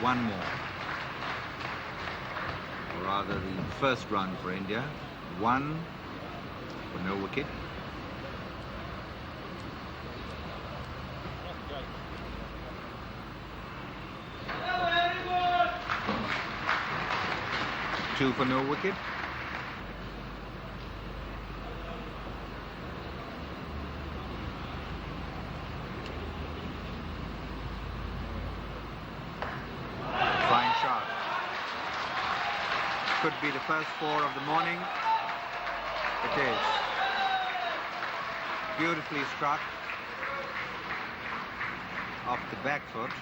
one more. Or rather, the first run for India. One for no wicket. Two for no wicket. Fine shot. Could be the first four of the morning. It is. Beautifully struck off the back foot.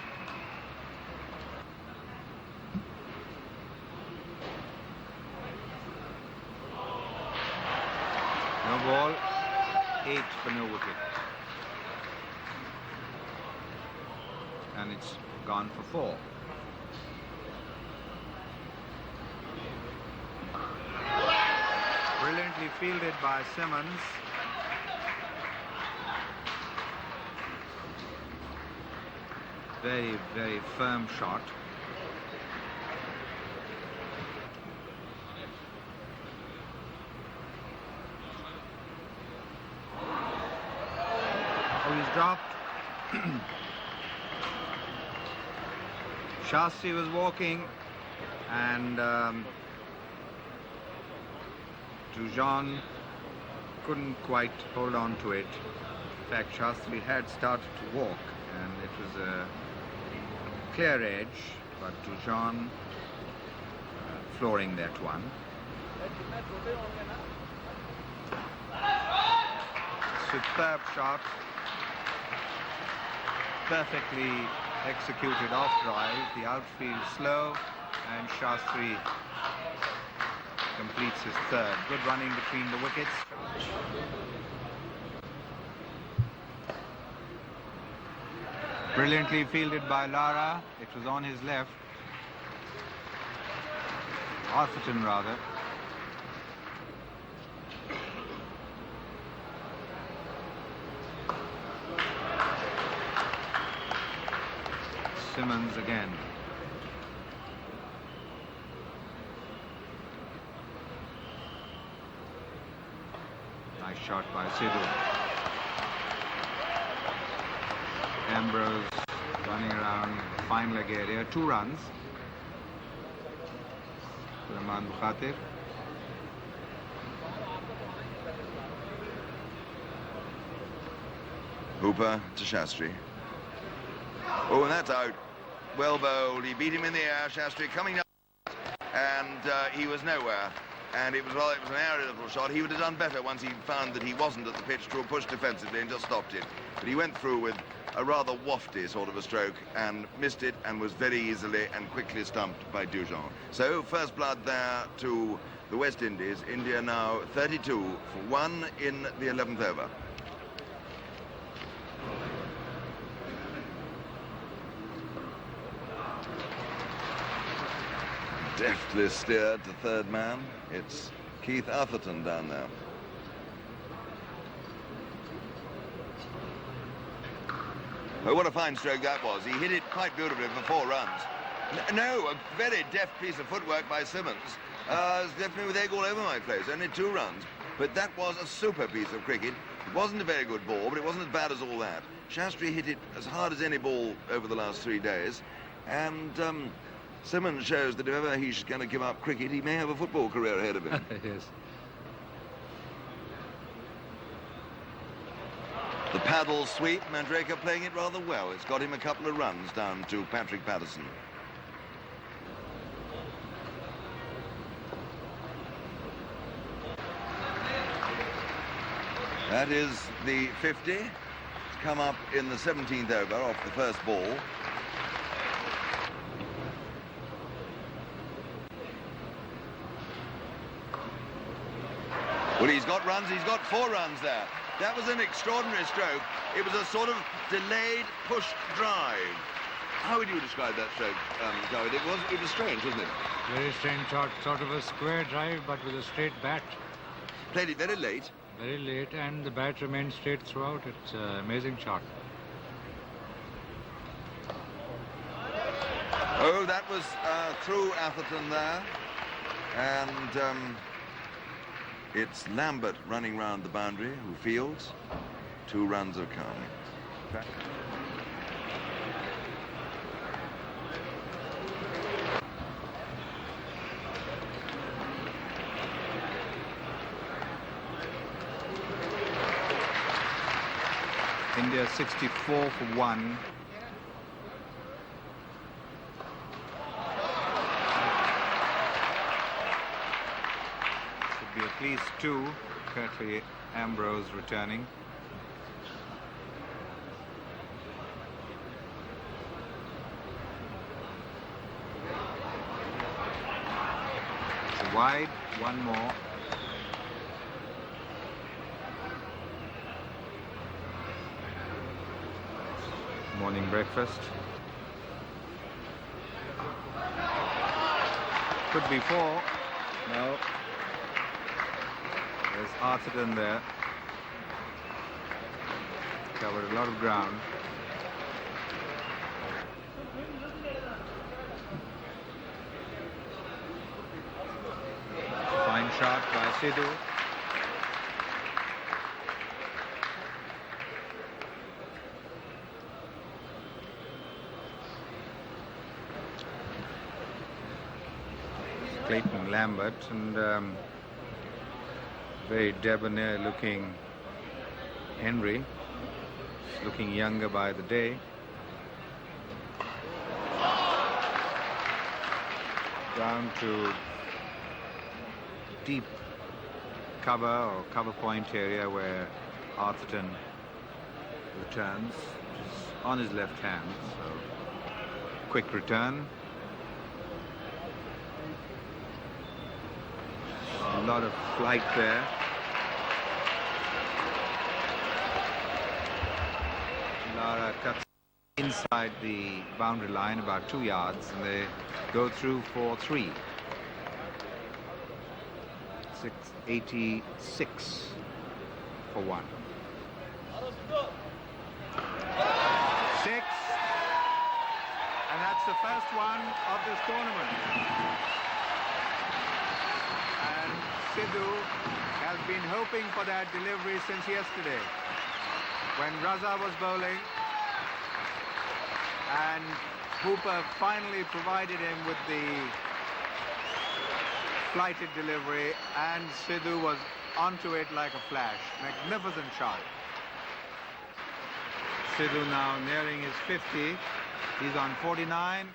No ball, 8 for no wicket. And it's gone for 4. Brilliantly fielded by Simmons. Very, very firm shot. Oh, he's dropped. Shastri was walking and Dujon couldn't quite hold on to it. In fact, Shastri had started to walk and it was a clear edge, but Dujon flooring that one. Superb shot. Perfectly executed off drive. The outfield slow and Shastri completes his third. Good running between the wickets. Brilliantly fielded by Lara. It was on his left. Arthurton rather. Simmons again. Nice shot by Sidhu. Ambrose running around fine leg area. 2 runs. Rahman Bukhatir. Hooper to Shastri. Oh, and that's out. Well bowled. He beat him in the air. Shastri coming up, and he was nowhere. And it was an airy little shot. He would have done better once he found that he wasn't at the pitch to have pushed defensively and just stopped it. But he went through with a rather wafty sort of a stroke and missed it and was very easily and quickly stumped by Dujon. So first blood there to the West Indies. India now 32 for 1 in the 11th over. Deftly steered to third man. It's Keith Atherton down there. Oh, what a fine stroke that was. He hit it quite beautifully for 4 runs. No, a very deft piece of footwork by Simmons. It's definitely with egg all over my place. Only 2 runs. But that was a super piece of cricket. It wasn't a very good ball, but it wasn't as bad as all that. Shastri hit it as hard as any ball over the last 3 days. And Simmons shows that if ever he's going to give up cricket, he may have a football career ahead of him. Yes. The paddle sweep, Mandraker playing it rather well. It's got him a couple of runs down to Patrick Patterson. That is the 50. It's come up in the 17th over off the first ball. Well, he's got runs. He's got 4 runs there. That was an extraordinary stroke. It was a sort of delayed push drive. How would you describe that stroke, David? It was strange, wasn't it? Very strange shot, sort of a square drive, but with a straight bat. Played it very late. Very late, and the bat remained straight throughout. It's an amazing shot. Oh, that was through Atherton there. And it's Lambert running round the boundary who fields. 2 runs have come. India 64 for 1. Should be at least 2. Curtly Ambrose returning. It's wide, 1 more. Morning breakfast. Could be 4. No. There's Atherton there. Covered a lot of ground. Fine shot by Sidhu. Clayton Lambert and very debonair looking Henry, looking younger by the day. Down to deep cover or cover point area where Atherton returns, which is on his left hand, so quick return. A lot of flight there. Lara cuts inside the boundary line about 2 yards and they go through for 3. 686 for 1. 6, and that's the first one of this tournament. And Sidhu has been hoping for that delivery since yesterday when Raza was bowling, and Hooper finally provided him with the flighted delivery, and Sidhu was onto it like a flash. Magnificent shot. Sidhu now nearing his 50. He's on 49,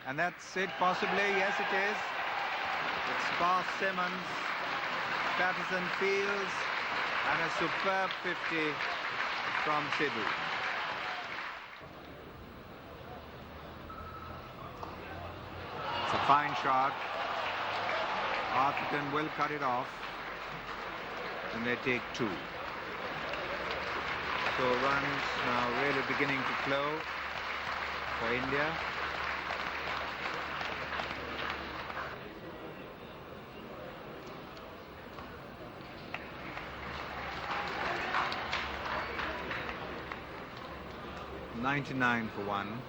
and that's it possibly. Yes, it is. It's Sparse Simmons, Patterson Fields, and a superb 50 from Sidhu. It's a fine shot. Atherton will cut it off, and they take 2. So runs now really beginning to flow for India. $99 for 1.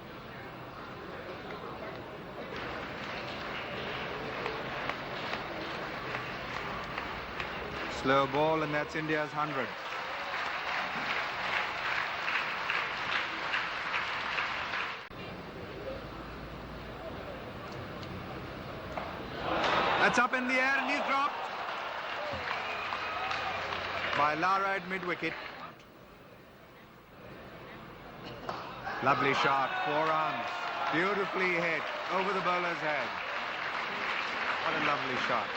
Slow ball, and that's India's 100. That's up in the air, and he's dropped by Lara at mid-wicket. Lovely shot, 4 runs, beautifully hit over the bowler's head. What a lovely shot.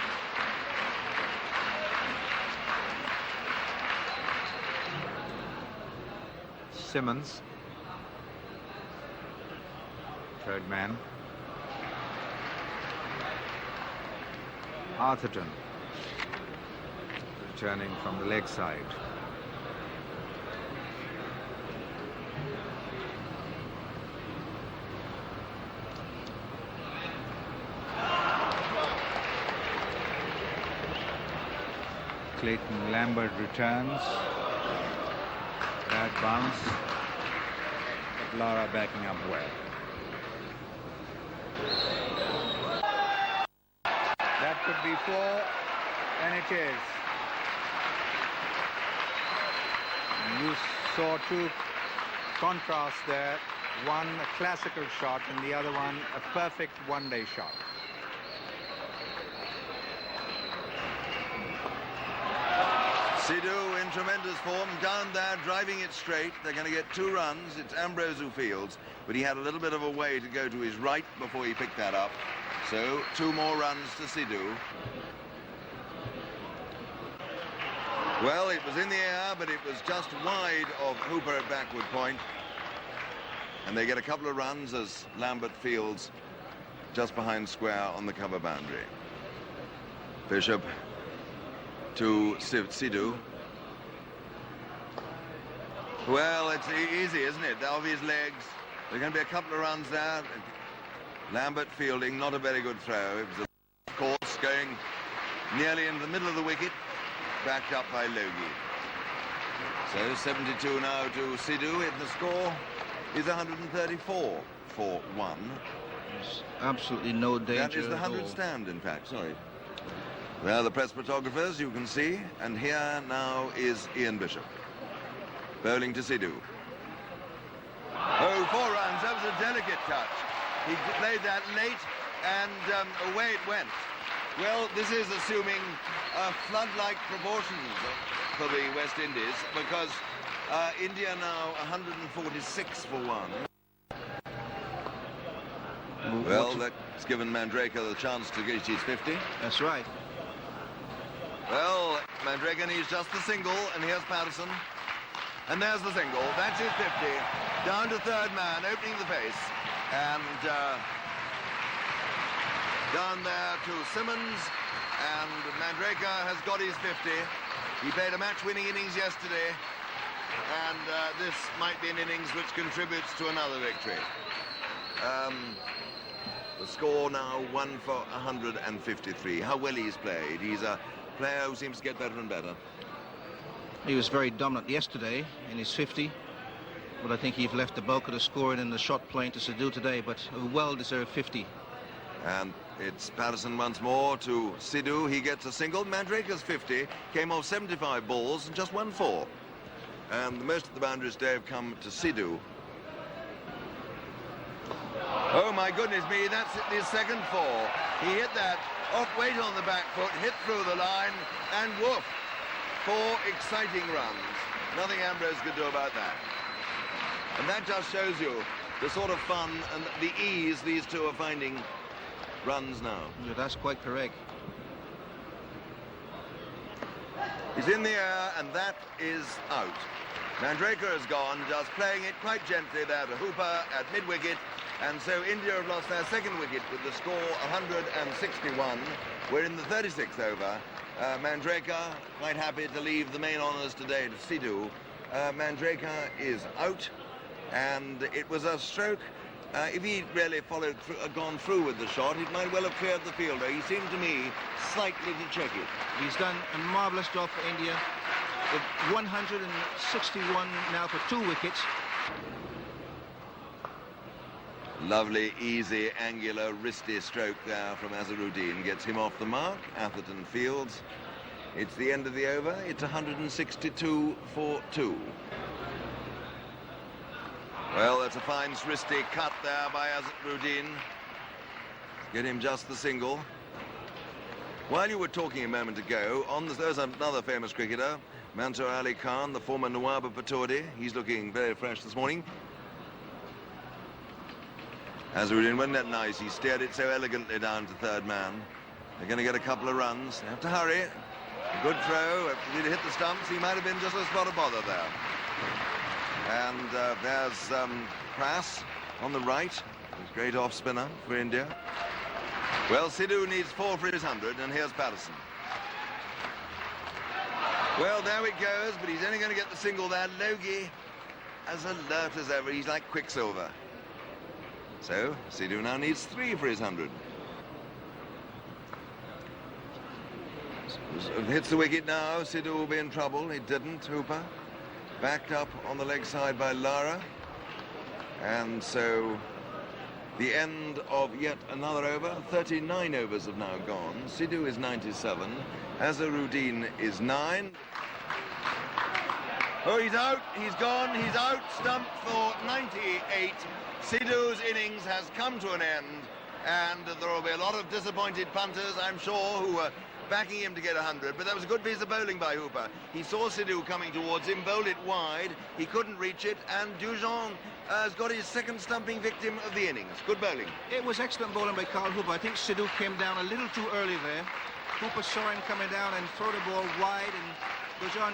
Simmons, third man. Atherton returning from the leg side. Clayton Lambert returns. Bad bounce, but Lara backing up well. could be 4, and it is. And you saw two contrasts there. One a classical shot and the other one a perfect one-day shot. Sidhu in tremendous form, down there, driving it straight. They're going to get 2 runs. It's Ambrose who fields, but he had a little bit of a way to go to his right before he picked that up. So 2 more runs to Sidhu. Well, it was in the air, but it was just wide of Hooper at backward point. And they get a couple of runs as Lambert fields just behind square on the cover boundary. Bishop to Sidhu. Well, it's easy, isn't it? Off his legs. There are going to be a couple of runs there. Lambert fielding, not a very good throw. It was a course going nearly into the middle of the wicket, backed up by Logie. So 72 now to Sidhu. The score is 134 for 1. There's absolutely no danger. That is the 100 stand, in fact, sorry. There are the press photographers, you can see, and here now is Ian Bishop, bowling to Sidhu. Oh, 4 runs, that was a delicate touch. He played that late, and away it went. Well, this is assuming flood-like proportions for the West Indies, because India now 146 for 1. Well, that's given Mandraker the chance to get his 50. That's right. Well, Mandraker needs just the single, and here's Patterson. And there's the single. That's his 50. Down to third man, opening the face. And down there to Simmons. And Mandraker has got his 50. He played a match-winning innings yesterday. And this might be an innings which contributes to another victory. The score now 1 for 153. How well he's played. He's a player who seems to get better and better. He was very dominant yesterday in his 50, but I think he's left the bulk of the scoring in the shot playing to Sidhu today, but a well-deserved 50. And it's Patterson once more to Sidhu. He gets a single. Mandraker's 50 came off 75 balls and just won 4. And most of the boundaries today have come to Sidhu. Oh my goodness me, that's his second 4. He hit that off weight on the back foot, hit through the line, and woof. 4 exciting runs. Nothing Ambrose could do about that. And that just shows you the sort of fun and the ease these two are finding runs now. Yeah, that's quite correct. He's in the air, and that is out. Mandraker has gone, just playing it quite gently there to Hooper at mid-wicket. And so India have lost their second wicket with the score 161. We're in the 36th over. Mandraker quite happy to leave the main honours today to Sidhu. Mandraker is out, and it was a stroke. If he'd really followed through, gone through with the shot, it might well have cleared the fielder. He seemed to me slightly to check it. He's done a marvellous job for India. With 161 now for 2 wickets. Lovely, easy, angular, wristy stroke there from Azharuddin. Gets him off the mark. Atherton fields. It's the end of the over. It's 162 for 2. Well, that's a fine wristy cut there by Azharuddin. Get him just the single. While you were talking a moment ago, there's another famous cricketer, Mansur Ali Khan, the former Nawab of Pataudi. He's looking very fresh this morning. Azharuddin, wasn't that nice? He steered it so elegantly down to third man. They're going to get a couple of runs. They have to hurry. A good throw. If he'd hit the stumps, he might have been just a spot of bother there. And there's Prass on the right. He's a great off-spinner for India. Well, Sidhu needs 4 for his 100, and here's Patterson. Well, there it goes, but he's only going to get the single there. Logie, as alert as ever. He's like Quicksilver. So, Sidhu now needs 3 for his 100. Hits the wicket now. Sidhu will be in trouble. He didn't. Hooper backed up on the leg side by Lara. And so The end of yet another over. 39 overs have now gone. Sidhu is 97. Azharuddin is 9. Oh, he's out. He's gone. He's out. Stumped for 98. Sidhu's innings has come to an end. And there will be a lot of disappointed punters, I'm sure, who are backing him to get 100. But that was a good piece of bowling by Hooper. He saw Sidhu coming towards him, bowled it wide. He couldn't reach it. And Dujon has got his second stumping victim of the innings. Good bowling. It was excellent bowling by Carl Hooper. I think Sidhu came down a little too early there. Hooper saw him coming down and throw the ball wide, and Dujon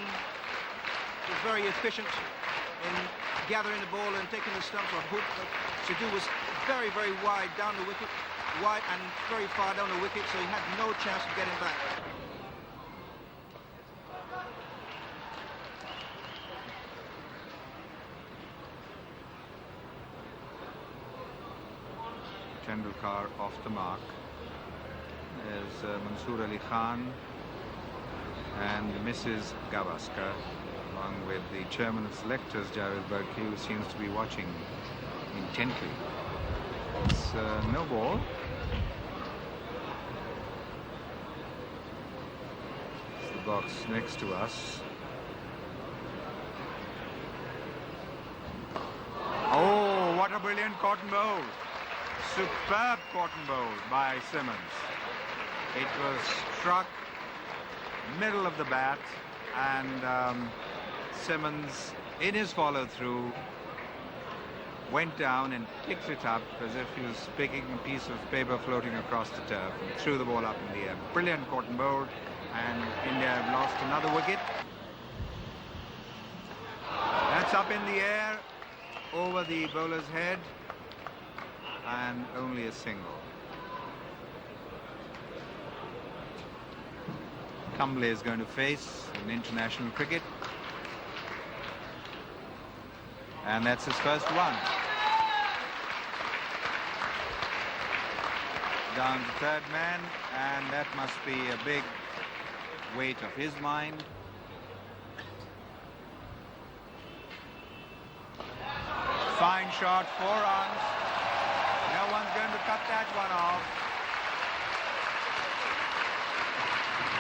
was very efficient in gathering the ball and taking the stumps off Hooper. Sidhu was very, very wide down the wicket, wide and very far down the wicket, so he had no chance of getting back. Tendulkar off the mark. There's Mansoor Ali Khan and Mrs. Gavaskar, along with the chairman of selectors, Javed Burki, who seems to be watching intently. It's no ball. It's the box next to us. Oh, what a brilliant cotton bowl. Superb cotton bowl by Simmons. It was struck middle of the bat, and Simmons, in his follow-through, went down and picked it up as if he was picking a piece of paper floating across the turf, and threw the ball up in the air. Brilliant cotton bowl, and India have lost another wicket. That's up in the air over the bowler's head, and only a single. Kumble is going to face in international cricket, and that's his first one. Down to third man, and that must be a big weight off his mind. Fine shot, 4 runs. No one's going to cut that one off.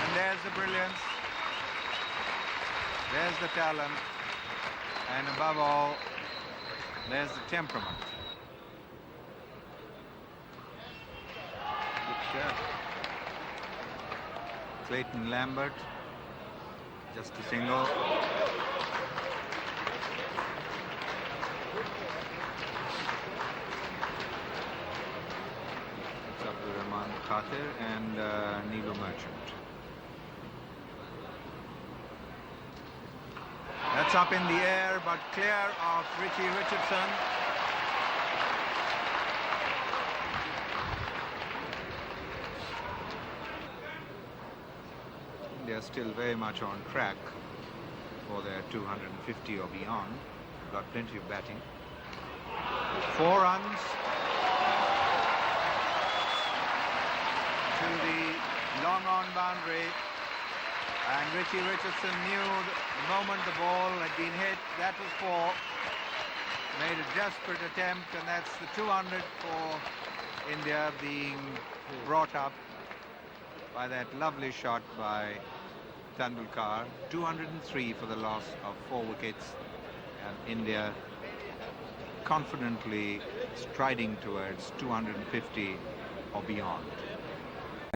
And there's the brilliance. There's the talent. And above all, there's the temperament. Good shot. Clayton Lambert, just a single. It's up to Rahman Khatir and Neelu Merchant. That's up in the air, but clear of Richie Richardson. They're still very much on track for their 250 or beyond. Got plenty of batting. 4 runs to the long on boundary. And Richie Richardson knew the moment the ball had been hit, that was 4. Made a desperate attempt, and that's the 200 for India, being brought up by that lovely shot by Tendulkar. 203 for the loss of 4 wickets, and India confidently striding towards 250 or beyond.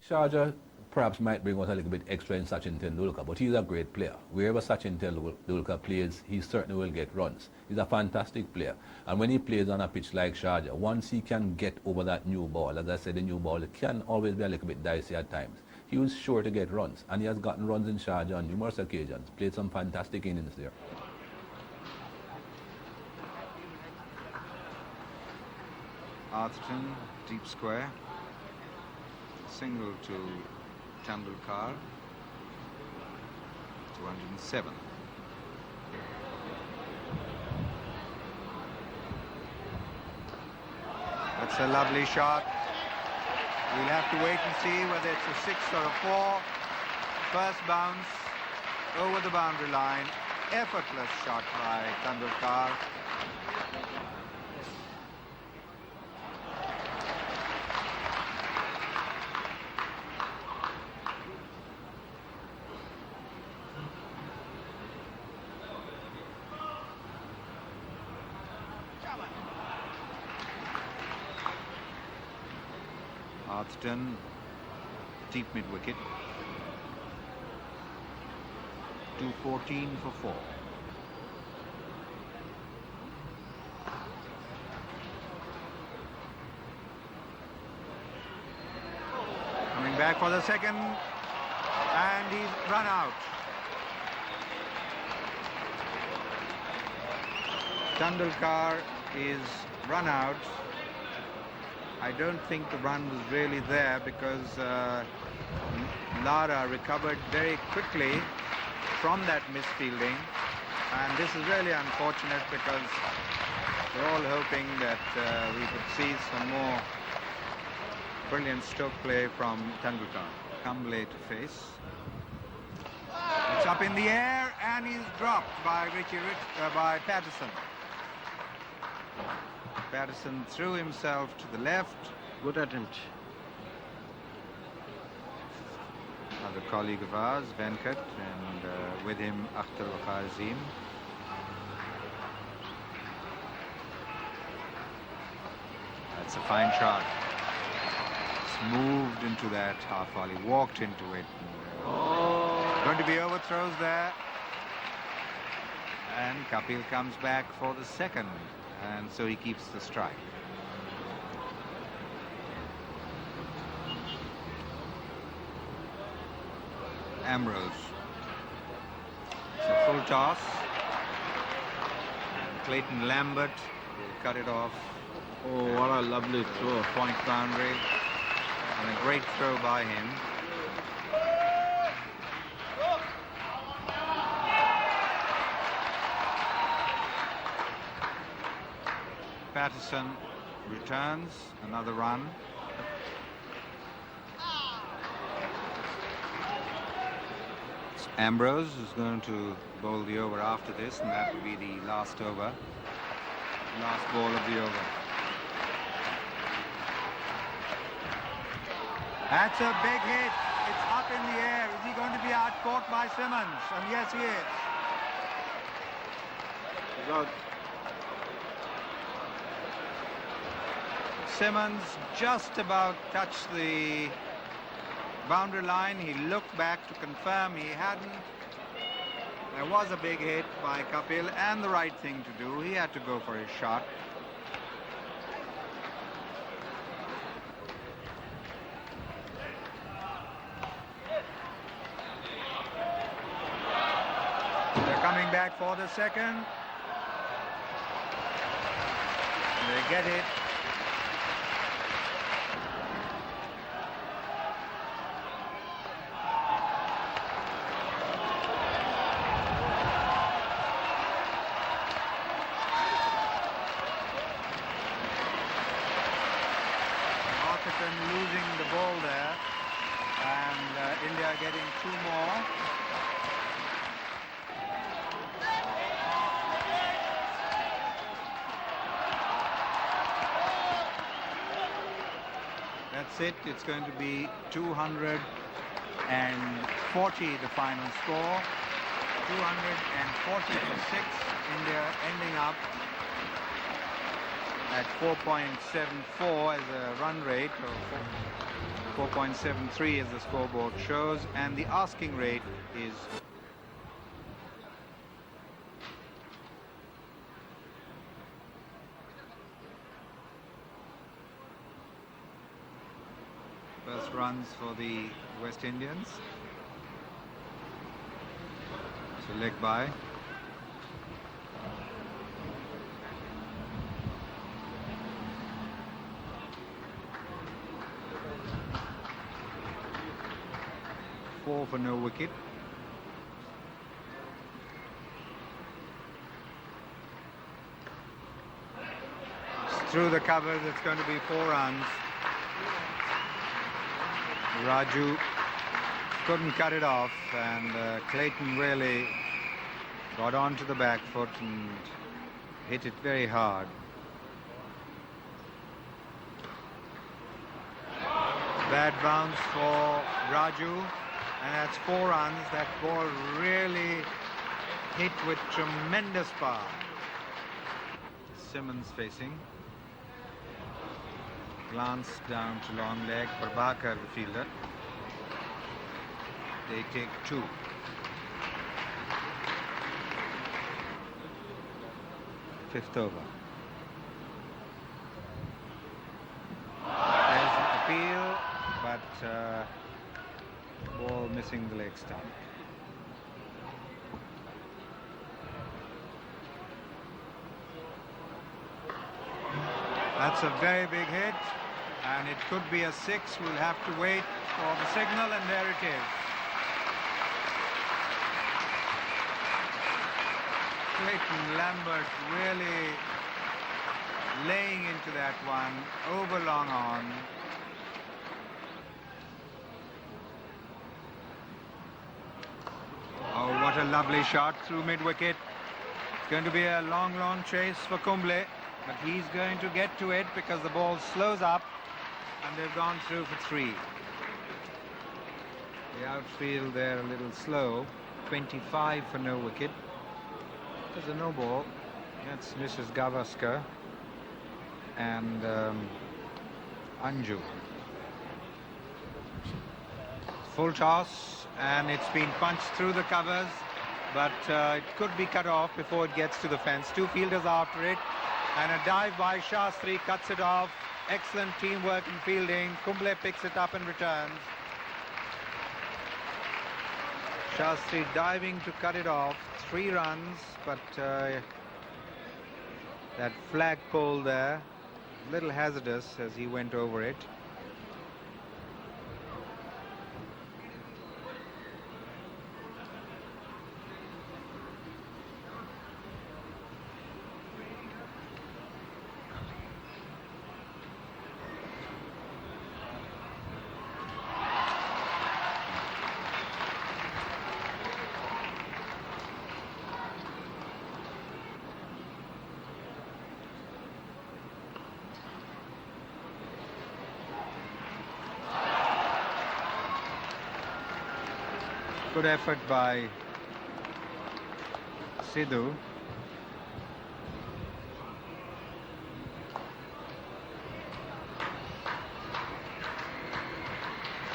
Sharjah perhaps might bring out a little bit extra in Sachin Tendulkar, but he's a great player. Wherever Sachin Tendulkar plays, he certainly will get runs. He's a fantastic player. And when he plays on a pitch like Sharjah, once he can get over that new ball, as I said, the new ball can always be a little bit dicey at times. He was sure to get runs, and he has gotten runs in Sharjah on numerous occasions. Played some fantastic innings there. Atherton, deep square. Single to Tendulkar. 207. That's a lovely shot. We'll have to wait and see whether it's a 6 or a 4. First bounce over the boundary line. Effortless shot by Tendulkar. Arthurton, deep mid-wicket. 214 for 4. Coming back for the second, and he's run out. Tendulkar is run out. I don't think the run was really there because Lara recovered very quickly from that misfielding, and this is really unfortunate because we're all hoping that we could see some more brilliant stroke play from Tendulkar. Kumble to face. It's up in the air and he's dropped by by Patterson. Patterson threw himself to the left. Good attempt. Another colleague of ours, Venkat, and with him Akhtar Khazim. That's a fine shot. It's moved into that half volley, walked into it. Going to be overthrows there. And Kapil comes back for the second, and so he keeps the strike. Ambrose. It's a full toss. And Clayton Lambert will cut it off. Oh, what a lovely throw. Point boundary. And a great throw by him. Patterson returns, another run. Ambrose is going to bowl the over after this, and that will be the last over, last ball of the over. That's a big hit. It's up in the air. Is he going to be out-caught by Simmons? And yes, he is. Good. Simmons just about touched the boundary line. He looked back to confirm he hadn't. There was a big hit by Kapil, and the right thing to do. He had to go for his shot. They're coming back for the second. They get it. Losing the ball there, and India getting 2 more. That's it. It's going to be 240, the final score. 240 for 6. India ending up at 4.74 as a run rate, or 4.73 as the scoreboard shows, and the asking rate is first runs for the West Indians. So leg by. For no wicket. Through the covers, it's going to be 4 runs. Raju couldn't cut it off, and Clayton really got onto the back foot and hit it very hard. Bad bounce for Raju. And that's 4 runs. That ball really hit with tremendous power. Simmons facing. glance down to long leg. Prabhakar, the fielder. They take 2. Fifth over. There's an appeal, but ball missing the leg stump. That's a very big hit, and it could be a 6. We'll have to wait for the signal, and there it is. Clayton Lambert really laying into that one, over long on. Oh, what a lovely shot through mid-wicket. It's going to be a long chase for Kumble, but he's going to get to it because the ball slows up, and they've gone through for 3. The outfield there a little slow. 25 for no wicket. There's a no ball. That's Mrs. Gavaskar and Anju. Full toss, and it's been punched through the covers, but it could be cut off before it gets to the fence. 2 fielders after it, and a dive by Shastri cuts it off. Excellent teamwork and fielding. Kumble picks it up and returns. Shastri diving to cut it off. 3 runs, but that flagpole there, a little hazardous as he went over it. Good effort by Sidhu.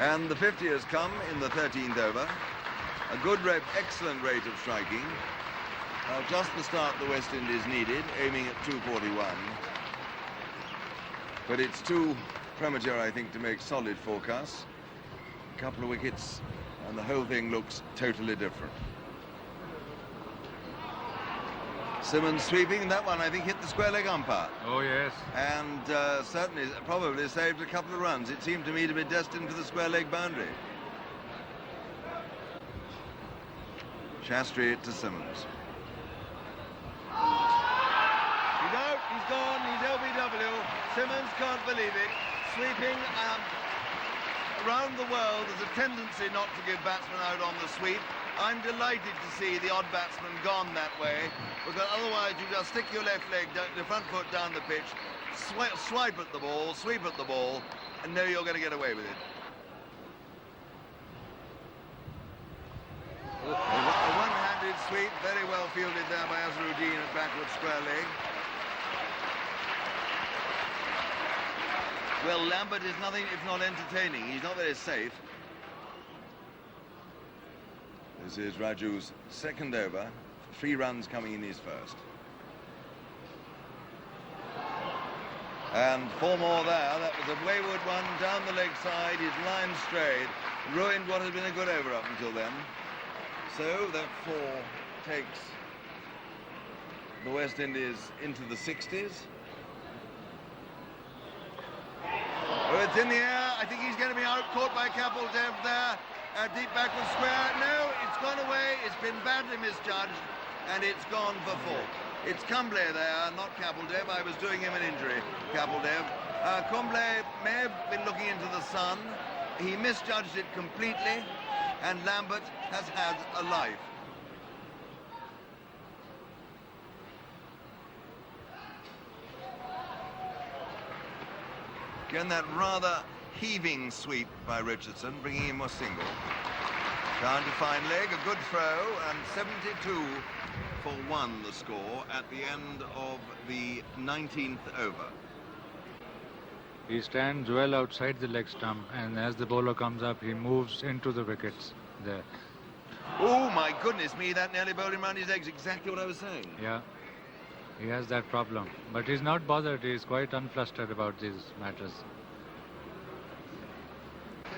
And the 50 has come in the 13th over. A good excellent rate of striking. Just the start the West Indies needed, aiming at 241. But it's too premature, I think, to make solid forecasts. A couple of wickets, and the whole thing looks totally different. Simmons sweeping, that one I think hit the square leg umpire. Oh, yes. And certainly, probably saved a couple of runs. It seemed to me to be destined for the square leg boundary. Shastri to Simmons. He's out, he's gone, he's LBW. Simmons can't believe it. Sweeping around the world, there's a tendency not to give batsmen out on the sweep. I'm delighted to see the odd batsman gone that way, because otherwise you just stick your left leg, your front foot down the pitch, swipe at the ball, sweep at the ball, and know you're going to get away with it. A one-handed sweep, very well fielded there by Azharuddin at backward square leg. Well, Lambert is nothing if not entertaining. He's not very safe. This is Raju's second over. 3 runs coming in his first. And 4 more there. That was a wayward one down the leg side. His line strayed. Ruined what had been a good over up until then. So that 4 takes the West Indies into the 60s. Oh, it's in the air. I think he's going to be out, caught by Kapil Dev there. Deep backward square. No, it's gone away. It's been badly misjudged, and it's gone for 4. It's Kumble there, not Kapil Dev. I was doing him an injury, Kapil Dev. Kumble may have been looking into the sun. He misjudged it completely, and Lambert has had a life. Again, that rather heaving sweep by Richardson, bringing him a single. Down to fine leg, a good throw, and 72 for 1 the score at the end of the 19th over. He stands well outside the leg stump, and as the bowler comes up, he moves into the wickets there. Oh, my goodness me, that nearly bowled him round his legs. Exactly what I was saying. Yeah, he has that problem. But he's not bothered. He's quite unflustered about these matters.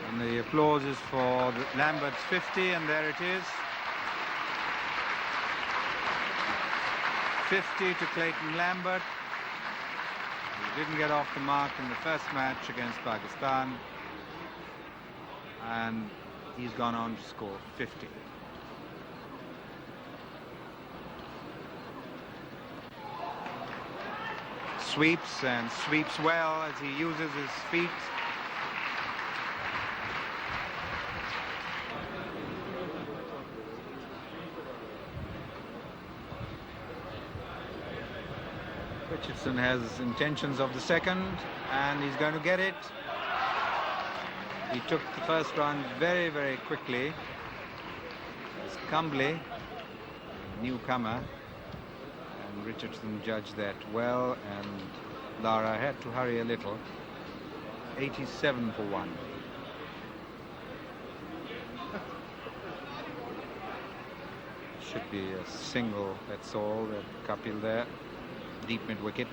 And the applause is for Lambert's 50, and there it is. 50 to Clayton Lambert. He didn't get off the mark in the first match against Pakistan, and he's gone on to score 50. Sweeps, and sweeps well as he uses his feet. Richardson has intentions of the second, and he's going to get it. He took the first run very, very quickly. It's Cumbley, newcomer, and Richardson judged that well, and Lara had to hurry a little. 87 for 1. Should be a single, that's all. Kapil there. Deep mid wicket.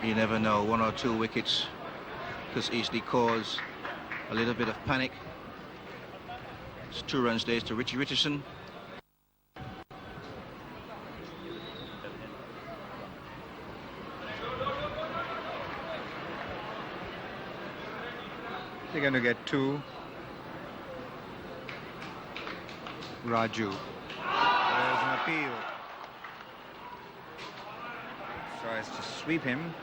You never know, 1 or 2 wickets could easily cause a little bit of panic. It's 2 runs days to Richie Richardson. They're going to get 2. Raju. There's an appeal. Tries to sweep him.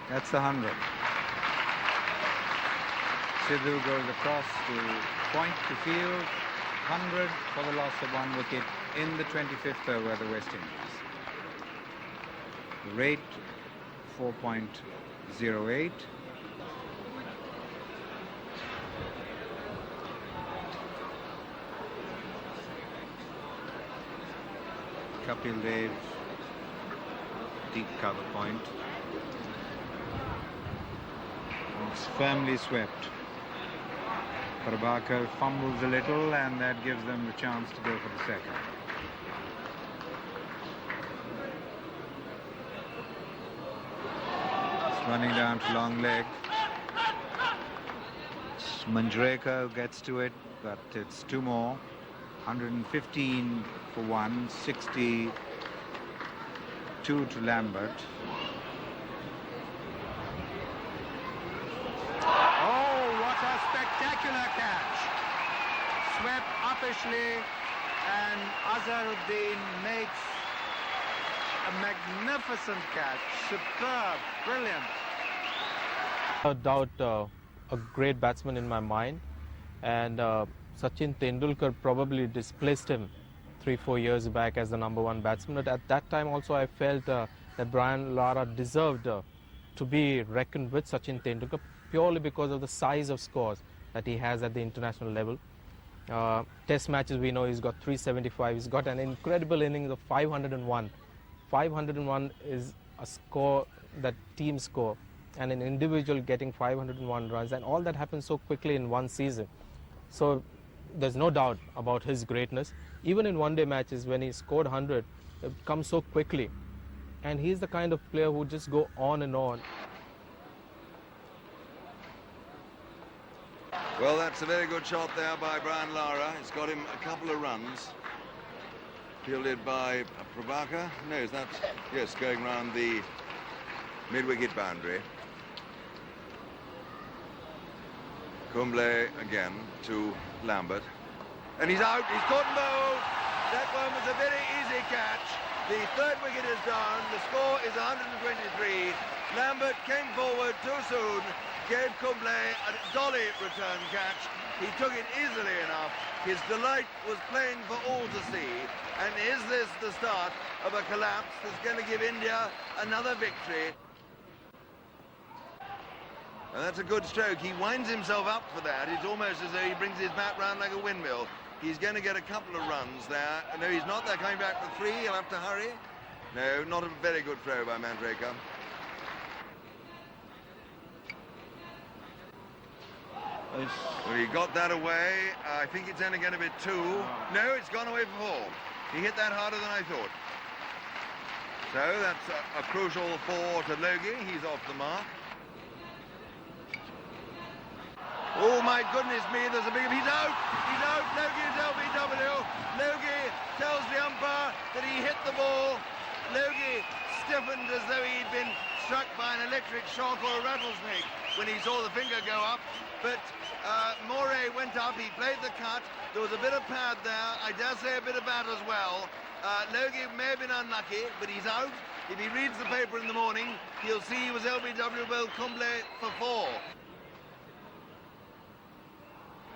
That's the 100. Sidhu goes across to point to field. 100 for the loss of 1 wicket in the 25th over the West Indies. The rate 4.08. Kapil Dev, deep cover point. It's firmly swept. Prabhakar fumbles a little, and that gives them the chance to go for the second. It's running down to long leg. It's Manjrekar who gets to it, but it's 2 more. 115 for 1, 62 to Lambert. Oh, what a spectacular catch! Swept uppishly, and Azharuddin makes a magnificent catch. Superb, brilliant. Without doubt, a great batsman in my mind, and Sachin Tendulkar probably displaced him 3-4 years back as the #1 batsman. But at that time also I felt that Brian Lara deserved to be reckoned with Sachin Tendulkar purely because of the size of scores that he has at the international level. Test matches, we know he's got 375. He's got an incredible innings of 501. 501 is a score that team score, and an individual getting 501 runs, and all that happens so quickly in one season. So there's no doubt about his greatness. Even in one-day matches, when he scored 100, it comes so quickly. And he's the kind of player who just go on and on. Well, that's a very good shot there by Brian Lara. It's got him a couple of runs. Fielded by Prabhakar. No, is that... Yes, going round the mid-wicket boundary. Kumble again to Lambert. And he's out. He's caught and bowled. That one was a very easy catch. The 3rd wicket is down. The score is 123. Lambert came forward too soon. Gave Kumble a dolly return catch. He took it easily enough. His delight was plain for all to see. And is this the start of a collapse that's going to give India another victory? And that's a good stroke. He winds himself up for that. It's almost as though he brings his bat round like a windmill. He's going to get a couple of runs there. No, he's not. They're coming back for 3. He'll have to hurry. No, not a very good throw by Mandraker. Well, he got that away. I think it's only going to be 2. No, it's gone away for 4. He hit that harder than I thought. So that's a crucial 4 to Logie. He's off the mark. Oh, my goodness me, there's a big... He's out! He's out! Logie is LBW. Logie tells the umpire that he hit the ball. Logie stiffened as though he'd been struck by an electric shock or a rattlesnake when he saw the finger go up. But Moray went up, he played the cut. There was a bit of pad there, I dare say a bit of bat as well. Logie may have been unlucky, but he's out. If he reads the paper in the morning, he'll see he was LBW Will Kumble for 4.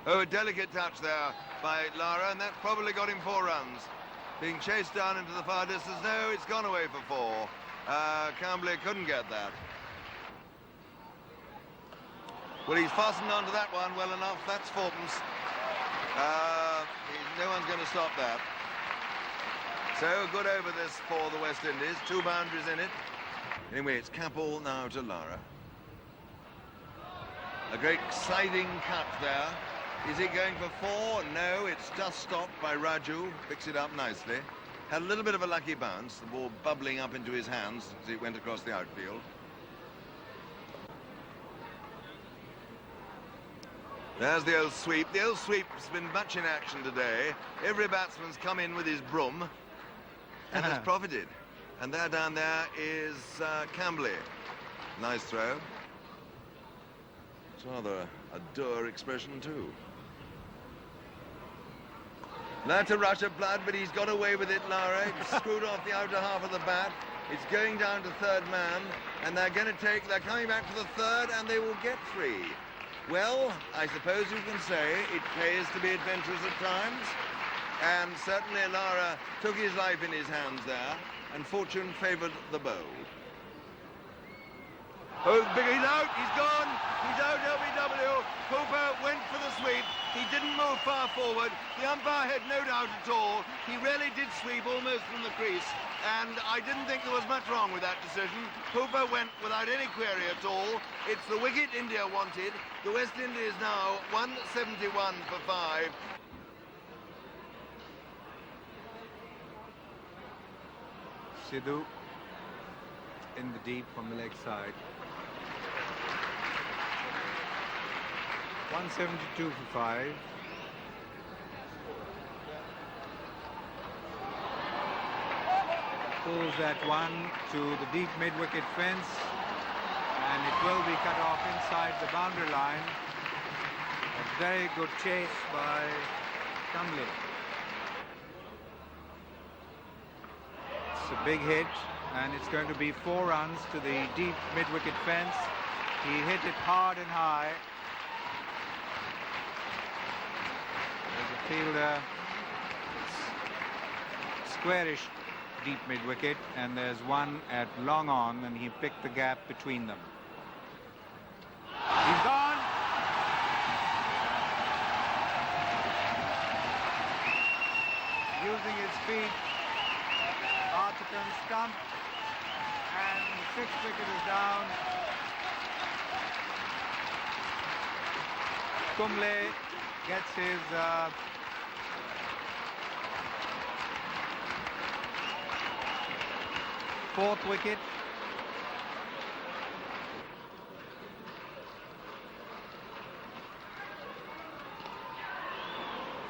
Oh, a delicate touch there by Lara, and that probably got him 4 runs. Being chased down into the far distance. No, it's gone away for 4. Kumble couldn't get that. Well, he's fastened onto that one well enough. That's 4pence. No one's going to stop that. So, good over this for the West Indies. 2 boundaries in it. Anyway, it's Capel now to Lara. A great sliding cut there. Is he going for 4? No, it's just stopped by Raju. Picks it up nicely. Had a little bit of a lucky bounce. The ball bubbling up into his hands as it went across the outfield. There's the old sweep. The old sweep's been much in action today. Every batsman's come in with his broom and has profited. And there down there is Cambley. Nice throw. It's rather a dour expression too. That's a rush of blood, but he's got away with it, Lara. It's screwed off the outer half of the bat. It's going down to 3rd man, and they're coming back for the 3rd, and they will get 3. Well, I suppose you can say it pays to be adventurous at times, and certainly Lara took his life in his hands there, and fortune favoured the bold. Oh, he's out, he's gone, he's out, LBW. Hooper went for the sweep. He didn't move far forward. The umpire had no doubt at all. He really did sweep almost from the crease, and I didn't think there was much wrong with that decision. Hooper went without any query at all. It's the wicket India wanted. The West Indies now 171 for 5. Sidhu in the deep from the leg side. 172 for 5. Pulls that one to the deep mid-wicket fence, and it will be cut off inside the boundary line. A very good chase by Kumble. It's a big hit, and it's going to be 4 runs to the deep mid-wicket fence. He hit it hard and high. There's a fielder. It's squarish deep mid-wicket, and there's one at long on, and he picked the gap between them. He's gone. Using his feet, Arthurton stump, and 6th wicket is down. Kumble gets his 4th wicket.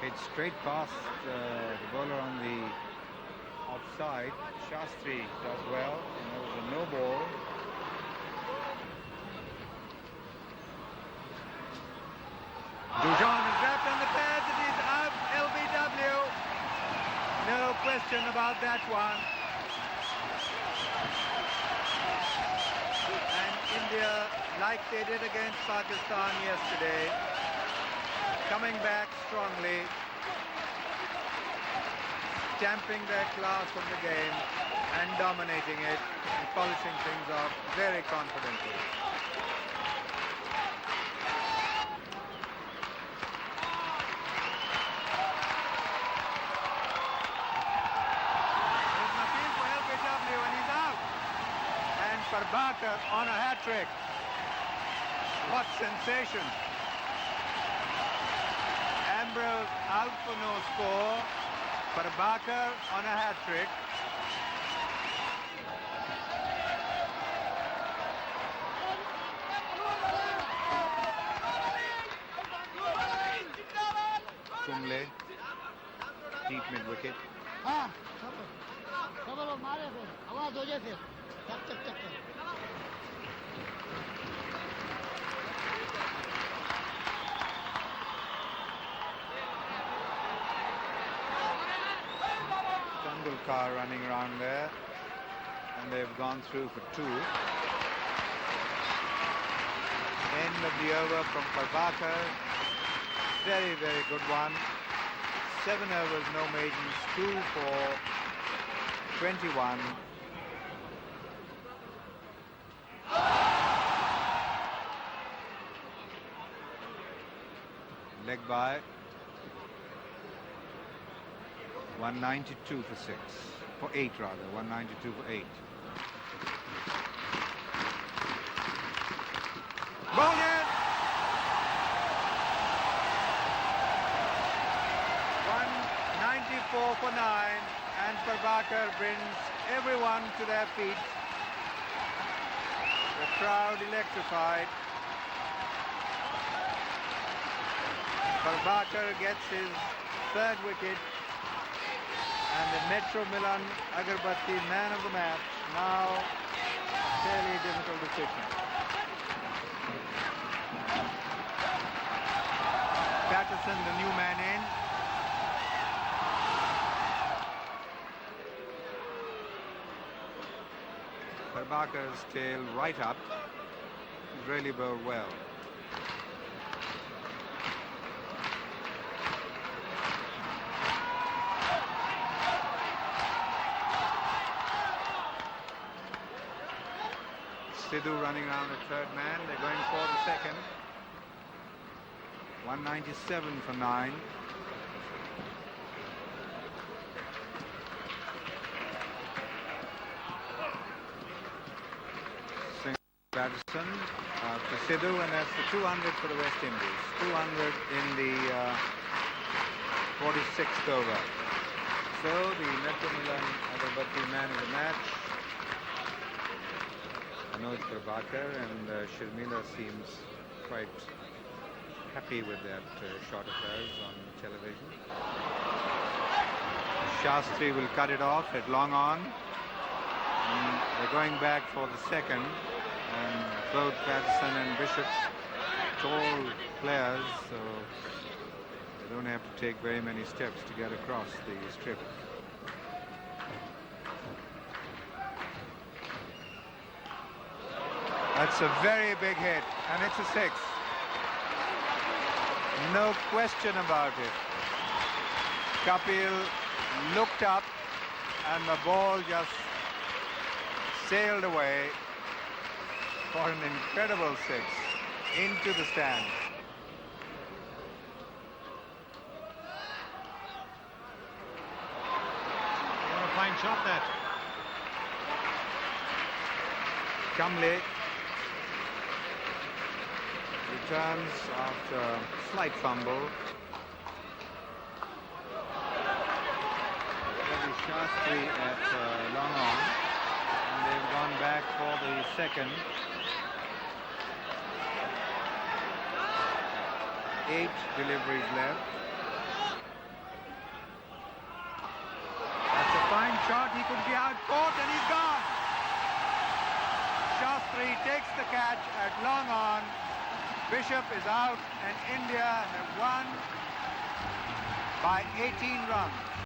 It's straight past the bowler on the offside. Shastri does well, and there was a no ball. Dujon is wrapped on the pads. It is out. LBW. No question about that one. And India, like they did against Pakistan yesterday, coming back strongly, stamping their class from the game and dominating it and polishing things off very confidently. Prabhakar on a hat-trick. What sensation. Ambrose out for no score. Prabhakar on a hat-trick. Kumble, deep mid-wicket. Tendulkar running around there, and they've gone through for 2. End of the over from Prabhakar. Very, very good one. 7 overs, no maidens, 2 for 21. Leg by. 192 for 6. For 8 rather, 192 for 8. Bowled in! 194 for 9, and Prabhakar brings everyone to their feet. The crowd electrified. Prabhakar gets his 3rd wicket, and the Metro Milan Agarbatti man of the match. Now a fairly difficult decision. Patterson, the new man in. Prabhakar's tail right up. He's really bowled well. Sidhu running around the 3rd man. They're going for the 2nd. 197 for 9. Patterson to Sidhu, and that's the 200 for the West Indies. 200 in the 46th over. So the Metro Milan Agarbatti man of the match. I know it's Prabhakar, and Sharmila seems quite happy with that shot of hers on television. Shastri will cut it off at long on. And they're going back for the 2nd. And both Patterson and Bishop, tall players, so they don't have to take very many steps to get across the strip. That's a very big hit, and it's a 6. No question about it. Kapil looked up, and the ball just sailed away for an incredible 6 into the stands. What a fine shot that. Kamle returns after a slight fumble. Ravi Shastri at long on, and they've gone back for the 2nd. 8 deliveries left. That's a fine shot. He could be out caught, and he's gone. Shastri takes the catch at long on. Bishop is out, and India have won by 18 runs.